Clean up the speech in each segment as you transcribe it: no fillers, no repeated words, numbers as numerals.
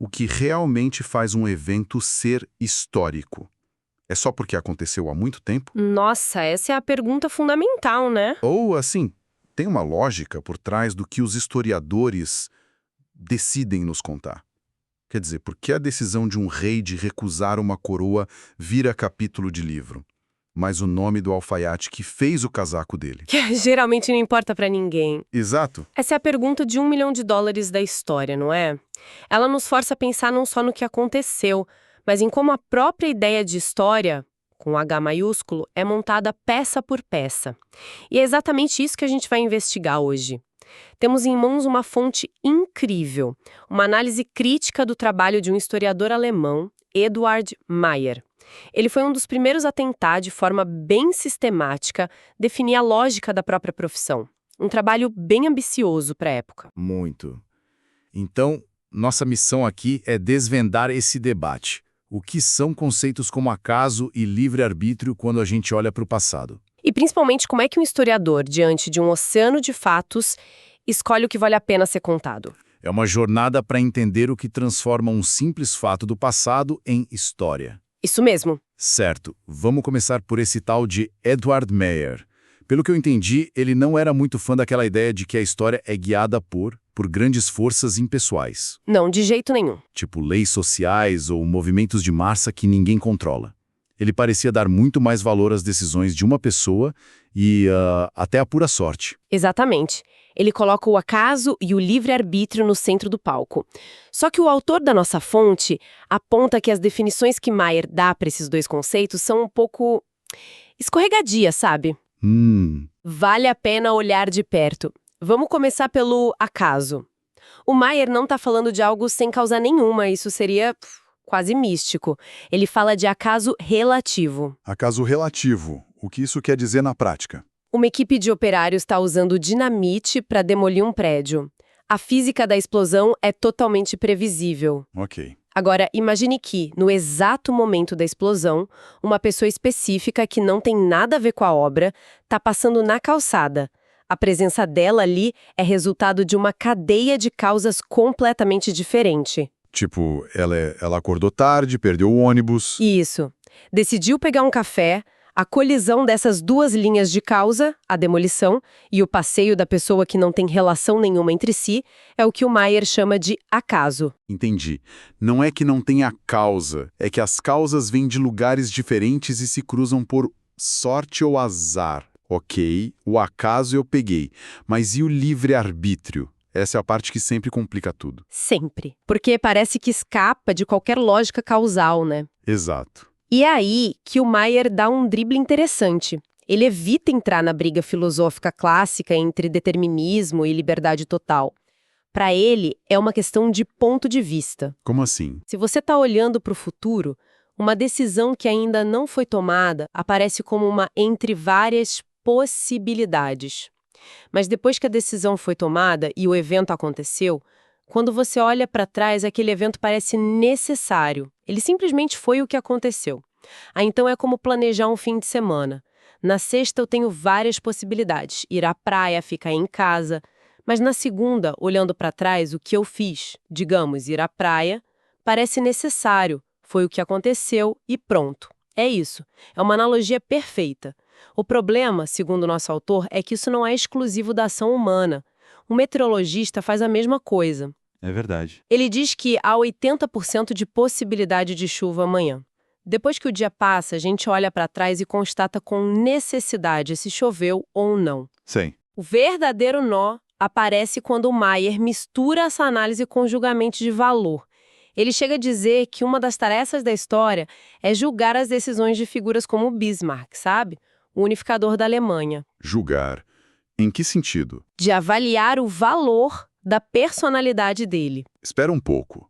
o que realmente faz um evento ser histórico? É só porque aconteceu há muito tempo? Nossa, essa é a pergunta fundamental, né? Ou, assim, tem uma lógica por trás do que os historiadores decidem nos contar? Quer dizer, por que a decisão de um rei de recusar uma coroa vira capítulo de livro? Mas o nome do alfaiate que fez o casaco dele. Que geralmente não importa pra ninguém. Exato. Essa é a pergunta de $1 milhão da história, não é? Ela nos força a pensar não só no que aconteceu, mas em como a própria ideia de história, com H maiúsculo, é montada peça por peça. E é exatamente isso que a gente vai investigar hoje. Temos em mãos uma fonte incrível, uma análise crítica do trabalho de um historiador alemão, Eduard Meyer. Ele foi um dos primeiros a tentar, de forma bem sistemática, definir a lógica da própria profissão. Um trabalho bem ambicioso para a época. Muito. Então, nossa missão aqui é desvendar esse debate. O que são conceitos como acaso e livre-arbítrio quando a gente olha para o passado? E principalmente como é que um historiador, diante de um oceano de fatos, escolhe o que vale a pena ser contado. É uma jornada para entender o que transforma um simples fato do passado em história. Isso mesmo. Certo, vamos começar por esse tal de Eduard Meyer. Pelo que eu entendi, ele não era muito fã daquela ideia de que a história é guiada por grandes forças impessoais. Não, de jeito nenhum. Tipo leis sociais ou movimentos de massa que ninguém controla. Ele parecia dar muito mais valor às decisões de uma pessoa e até à pura sorte. Exatamente. Ele coloca o acaso e o livre-arbítrio no centro do palco. Só que o autor da nossa fonte aponta que as definições que Meyer dá para esses dois conceitos são um pouco escorregadias, sabe? Vale a pena olhar de perto. Vamos começar pelo acaso. O Meyer não está falando de algo sem causa nenhuma, isso seria quase místico. Ele fala de acaso relativo. Acaso relativo. O que isso quer dizer na prática? Uma equipe de operários está usando dinamite para demolir um prédio. A física da explosão é totalmente previsível. Ok. Agora, imagine que, no exato momento da explosão, uma pessoa específica que não tem nada a ver com a obra está passando na calçada. A presença dela ali é resultado de uma cadeia de causas completamente diferente. Tipo, ela acordou tarde, perdeu o ônibus. Isso. Decidiu pegar um café. A colisão dessas duas linhas de causa, a demolição, e o passeio da pessoa que não tem relação nenhuma entre si, é o que o Meyer chama de acaso. Entendi. Não é que não tenha causa, é que as causas vêm de lugares diferentes e se cruzam por sorte ou azar. Ok, o acaso eu peguei, mas e o livre-arbítrio? Essa é a parte que sempre complica tudo. Sempre. Porque parece que escapa de qualquer lógica causal, né? Exato. E é aí que o Meyer dá um drible interessante. Ele evita entrar na briga filosófica clássica entre determinismo e liberdade total. Para ele, é uma questão de ponto de vista. Como assim? Se você está olhando para o futuro, uma decisão que ainda não foi tomada aparece como uma entre várias possibilidades. Mas depois que a decisão foi tomada e o evento aconteceu, quando você olha para trás, aquele evento parece necessário. Ele simplesmente foi o que aconteceu. Então é como planejar um fim de semana. Na sexta eu tenho várias possibilidades. Ir à praia, ficar em casa. Mas na segunda, olhando para trás, o que eu fiz, digamos, ir à praia, parece necessário. Foi o que aconteceu e pronto. É isso. É uma analogia perfeita. O problema, segundo o nosso autor, é que isso não é exclusivo da ação humana. Um meteorologista faz a mesma coisa. É verdade. Ele diz que há 80% de possibilidade de chuva amanhã. Depois que o dia passa, a gente olha para trás e constata com necessidade se choveu ou não. Sim. O verdadeiro nó aparece quando o Meyer mistura essa análise com julgamento de valor. Ele chega a dizer que uma das tarefas da história é julgar as decisões de figuras como Bismarck, sabe? O unificador da Alemanha. Julgar. Em que sentido? De avaliar o valor da personalidade dele. Espera um pouco.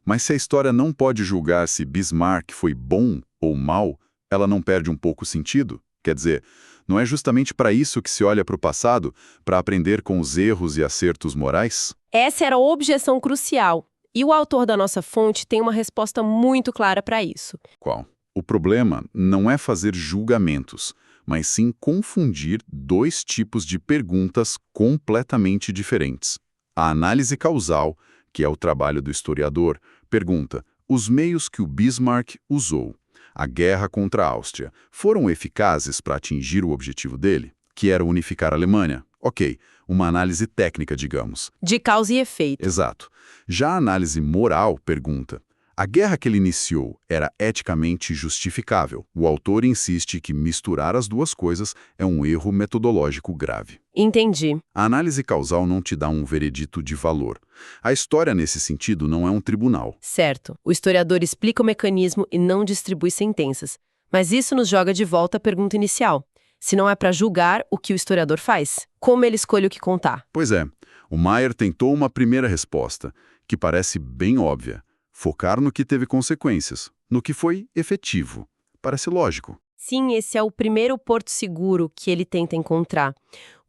Mas se a história não pode julgar se Bismarck foi bom ou mal, ela não perde um pouco o sentido? Quer dizer, não é justamente para isso que se olha para o passado, para aprender com os erros e acertos morais? Essa era a objeção crucial. E o autor da nossa fonte tem uma resposta muito clara para isso. Qual? O problema não é fazer julgamentos, mas sim confundir dois tipos de perguntas completamente diferentes. A análise causal, que é o trabalho do historiador, Pergunta: os meios que o Bismarck usou, a guerra contra a Áustria, foram eficazes para atingir o objetivo dele, que era unificar a Alemanha? Ok, uma análise técnica, digamos. De causa e efeito. Exato. Já a análise moral pergunta: a guerra que ele iniciou era eticamente justificável? O autor insiste que misturar as duas coisas é um erro metodológico grave. Entendi. A análise causal não te dá um veredito de valor. A história, nesse sentido, não é um tribunal. Certo. O historiador explica o mecanismo e não distribui sentenças. Mas isso nos joga de volta à pergunta inicial. Se não é para julgar o que o historiador faz, como ele escolhe o que contar? Pois é, o Maier tentou uma primeira resposta, que parece bem óbvia. Focar no que teve consequências, no que foi efetivo. Parece lógico. Sim, esse é o primeiro porto seguro que ele tenta encontrar.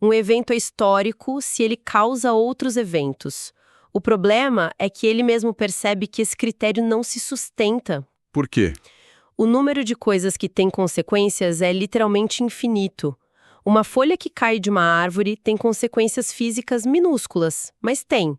Um evento é histórico se ele causa outros eventos. O problema é que ele mesmo percebe que esse critério não se sustenta. Por quê? O número de coisas que têm consequências é literalmente infinito. Uma folha que cai de uma árvore tem consequências físicas minúsculas, mas tem.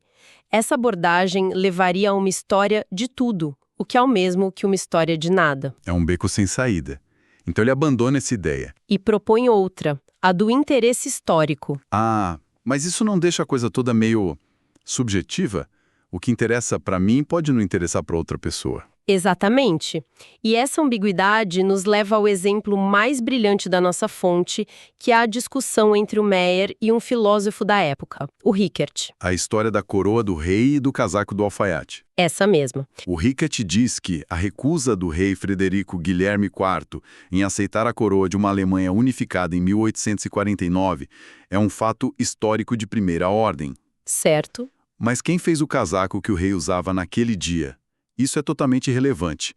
Essa abordagem levaria a uma história de tudo, o que é o mesmo que uma história de nada. É um beco sem saída. Então ele abandona essa ideia. E propõe outra, a do interesse histórico. Ah, mas isso não deixa a coisa toda meio subjetiva? O que interessa para mim pode não interessar para outra pessoa. Exatamente. E essa ambiguidade nos leva ao exemplo mais brilhante da nossa fonte, que é a discussão entre o Meyer e um filósofo da época, o Rickert. A história da coroa do rei e do casaco do alfaiate. Essa mesma. O Rickert diz que a recusa do rei Frederico Guilherme IV em aceitar a coroa de uma Alemanha unificada em 1849 é um fato histórico de primeira ordem. Certo. Mas quem fez o casaco que o rei usava naquele dia? Isso é totalmente irrelevante.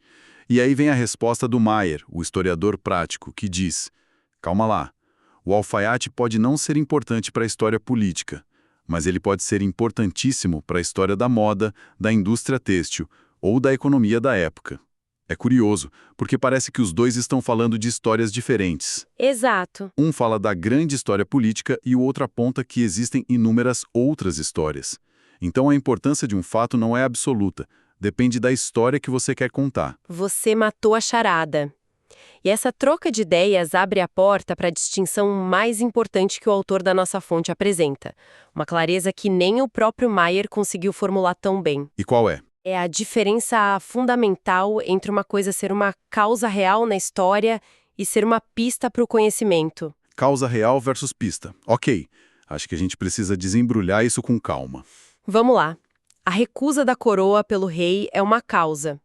E aí vem a resposta do Maier, o historiador prático, que diz: calma lá, o alfaiate pode não ser importante para a história política, mas ele pode ser importantíssimo para a história da moda, da indústria têxtil ou da economia da época. É curioso, porque parece que os dois estão falando de histórias diferentes. Exato. Um fala da grande história política e o outro aponta que existem inúmeras outras histórias. Então a importância de um fato não é absoluta. Depende da história que você quer contar. Você matou a charada. E essa troca de ideias abre a porta para a distinção mais importante que o autor da nossa fonte apresenta. Uma clareza que nem o próprio Maier conseguiu formular tão bem. E qual é? É a diferença fundamental entre uma coisa ser uma causa real na história e ser uma pista para o conhecimento. Causa real versus pista. Ok, acho que a gente precisa desembrulhar isso com calma. Vamos lá. A recusa da coroa pelo rei é uma causa.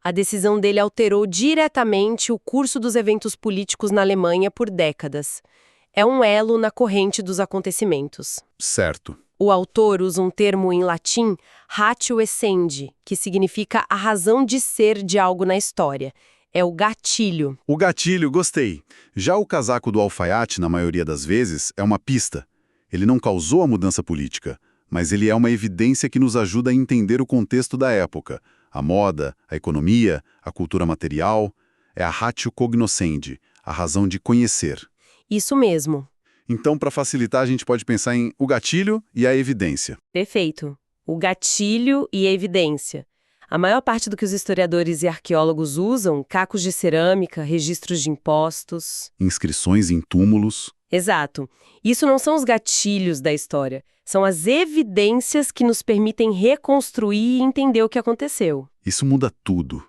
A decisão dele alterou diretamente o curso dos eventos políticos na Alemanha por décadas. É um elo na corrente dos acontecimentos. Certo. O autor usa um termo em latim, ratio essendi, que significa a razão de ser de algo na história. É o gatilho. O gatilho, gostei. Já o casaco do alfaiate, na maioria das vezes, é uma pista. Ele não causou a mudança política, mas ele é uma evidência que nos ajuda a entender o contexto da época. A moda, a economia, a cultura material. É a ratio cognoscendi, a razão de conhecer. Isso mesmo. Então, para facilitar, a gente pode pensar em o gatilho e a evidência. Perfeito. O gatilho e a evidência. A maior parte do que os historiadores e arqueólogos usam, cacos de cerâmica, registros de impostos. Inscrições em túmulos. Exato. Isso não são os gatilhos da história. São as evidências que nos permitem reconstruir e entender o que aconteceu. Isso muda tudo.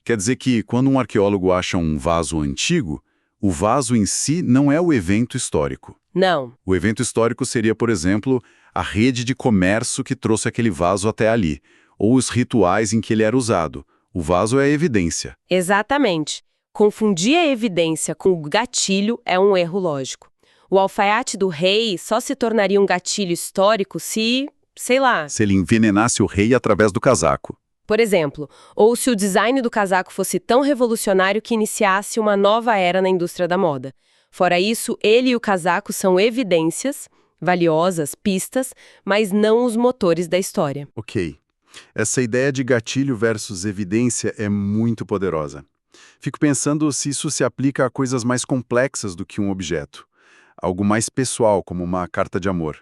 Quer dizer que, quando um arqueólogo acha um vaso antigo, o vaso em si não é o evento histórico. Não. O evento histórico seria, por exemplo, a rede de comércio que trouxe aquele vaso até ali, ou os rituais em que ele era usado. O vaso é a evidência. Exatamente. Confundir a evidência com o gatilho é um erro lógico. O alfaiate do rei só se tornaria um gatilho histórico se, sei lá... Se ele envenenasse o rei através do casaco. Por exemplo, ou se o design do casaco fosse tão revolucionário que iniciasse uma nova era na indústria da moda. Fora isso, ele e o casaco são evidências, valiosas, pistas, mas não os motores da história. Ok. Essa ideia de gatilho versus evidência é muito poderosa. Fico pensando se isso se aplica a coisas mais complexas do que um objeto. Algo mais pessoal, como uma carta de amor.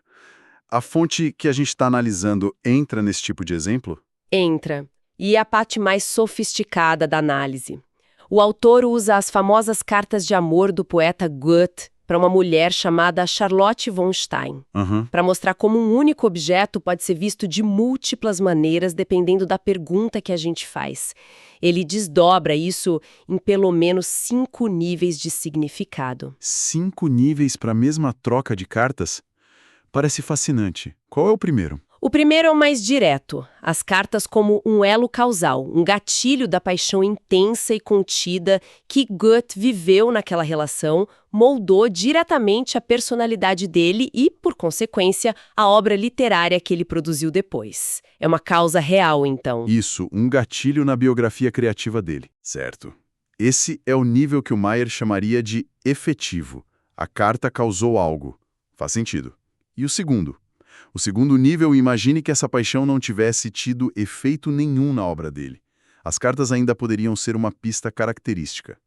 A fonte que a gente está analisando entra nesse tipo de exemplo? Entra. E a parte mais sofisticada da análise. O autor usa as famosas cartas de amor do poeta Goethe para uma mulher chamada Charlotte von Stein, para mostrar como um único objeto pode ser visto de múltiplas maneiras dependendo da pergunta que a gente faz. Ele desdobra isso em pelo menos 5 níveis de significado. 5 níveis para a mesma troca de cartas? Parece fascinante. Qual é o primeiro? O primeiro é o mais direto, as cartas como um elo causal, um gatilho da paixão intensa e contida que Goethe viveu naquela relação, moldou diretamente a personalidade dele e, por consequência, a obra literária que ele produziu depois. É uma causa real, então. Isso, um gatilho na biografia criativa dele. Certo. Esse é o nível que o Meyer chamaria de efetivo. A carta causou algo. Faz sentido. E o segundo? O segundo nível, imagine que essa paixão não tivesse tido efeito nenhum na obra dele. As cartas ainda poderiam ser uma pista característica.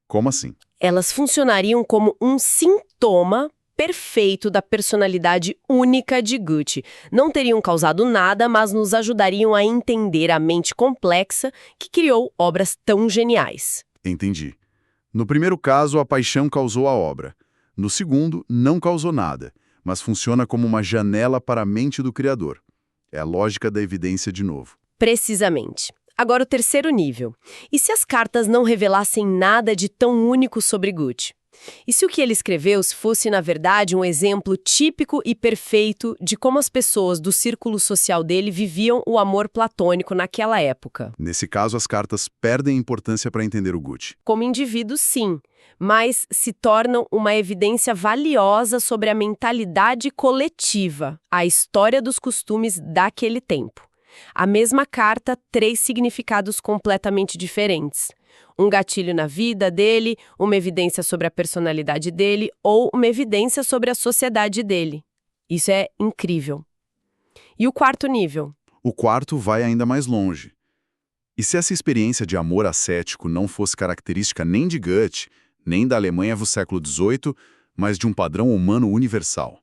Como assim? Elas funcionariam como um sintoma perfeito da personalidade única de Goethe. Não teriam causado nada, mas nos ajudariam a entender a mente complexa que criou obras tão geniais. Entendi. No primeiro caso, a paixão causou a obra. No segundo, não causou nada, mas funciona como uma janela para a mente do criador. É a lógica da evidência de novo. Precisamente. Agora o terceiro nível. E se as cartas não revelassem nada de tão único sobre Goethe? E se o que ele escreveu fosse, na verdade, um exemplo típico e perfeito de como as pessoas do círculo social dele viviam o amor platônico naquela época? Nesse caso, as cartas perdem importância para entender o Goethe. Como indivíduos, sim, mas se tornam uma evidência valiosa sobre a mentalidade coletiva, a história dos costumes daquele tempo. A mesma carta, 3 significados completamente diferentes. Um gatilho na vida dele, uma evidência sobre a personalidade dele ou uma evidência sobre a sociedade dele. Isso é incrível. E o quarto nível? O quarto vai ainda mais longe. E se essa experiência de amor ascético não fosse característica nem de Goethe, nem da Alemanha do século XVIII, mas de um padrão humano universal?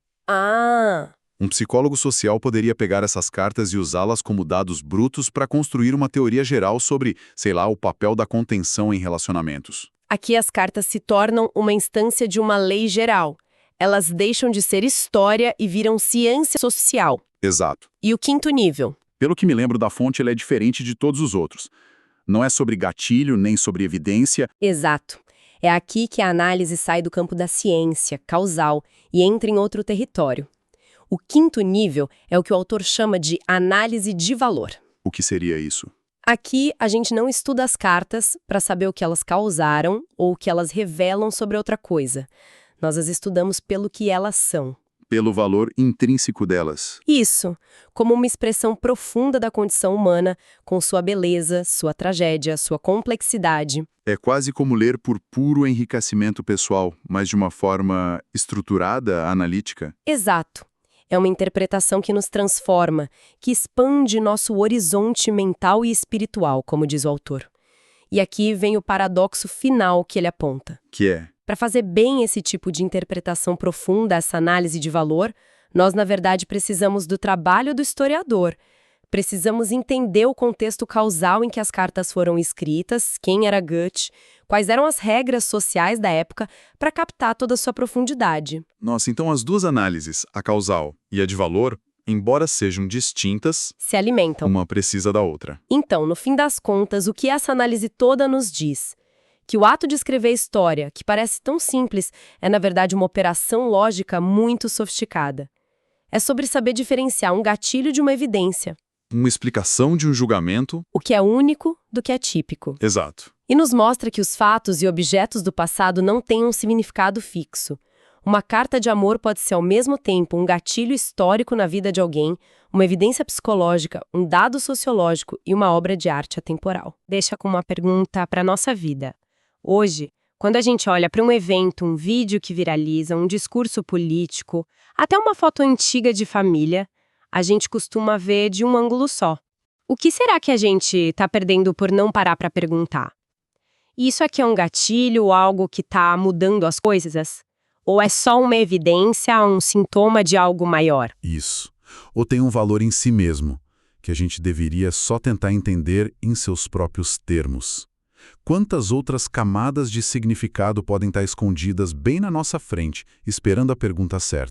Um psicólogo social poderia pegar essas cartas e usá-las como dados brutos para construir uma teoria geral sobre, sei lá, o papel da contenção em relacionamentos. Aqui as cartas se tornam uma instância de uma lei geral. Elas deixam de ser história e viram ciência social. Exato. E o quinto nível? Pelo que me lembro da fonte, ele é diferente de todos os outros. Não é sobre gatilho, nem sobre evidência. Exato. É aqui que a análise sai do campo da ciência, causal, e entra em outro território. O quinto nível é o que o autor chama de análise de valor. O que seria isso? Aqui, a gente não estuda as cartas para saber o que elas causaram ou o que elas revelam sobre outra coisa. Nós as estudamos pelo que elas são. Pelo valor intrínseco delas. Isso, como uma expressão profunda da condição humana, com sua beleza, sua tragédia, sua complexidade. É quase como ler por puro enriquecimento pessoal, mas de uma forma estruturada, analítica. Exato. É uma interpretação que nos transforma, que expande nosso horizonte mental e espiritual, como diz o autor. E aqui vem o paradoxo final que ele aponta. Que é? Para fazer bem esse tipo de interpretação profunda, essa análise de valor, nós, na verdade, precisamos do trabalho do historiador. Precisamos entender o contexto causal em que as cartas foram escritas, quem era Goethe, quais eram as regras sociais da época, para captar toda a sua profundidade. Nossa, então as duas análises, a causal e a de valor, embora sejam distintas, se alimentam. Uma precisa da outra. Então, no fim das contas, o que essa análise toda nos diz? Que o ato de escrever história, que parece tão simples, é na verdade uma operação lógica muito sofisticada. É sobre saber diferenciar um gatilho de uma evidência. Uma explicação de um julgamento. O que é único do que é típico. Exato. E nos mostra que os fatos e objetos do passado não têm um significado fixo. Uma carta de amor pode ser ao mesmo tempo um gatilho histórico na vida de alguém, uma evidência psicológica, um dado sociológico e uma obra de arte atemporal. Deixa com uma pergunta para a nossa vida. Hoje, quando a gente olha para um evento, um vídeo que viraliza, um discurso político, até uma foto antiga de família, a gente costuma ver de um ângulo só. O que será que a gente está perdendo por não parar para perguntar? Isso aqui é um gatilho ou algo que está mudando as coisas? Ou é só uma evidência, um sintoma de algo maior? Isso. Ou tem um valor em si mesmo. que a gente deveria só tentar entender em seus próprios termos. Quantas outras camadas de significado podem estar escondidas bem na nossa frente, esperando a pergunta certa?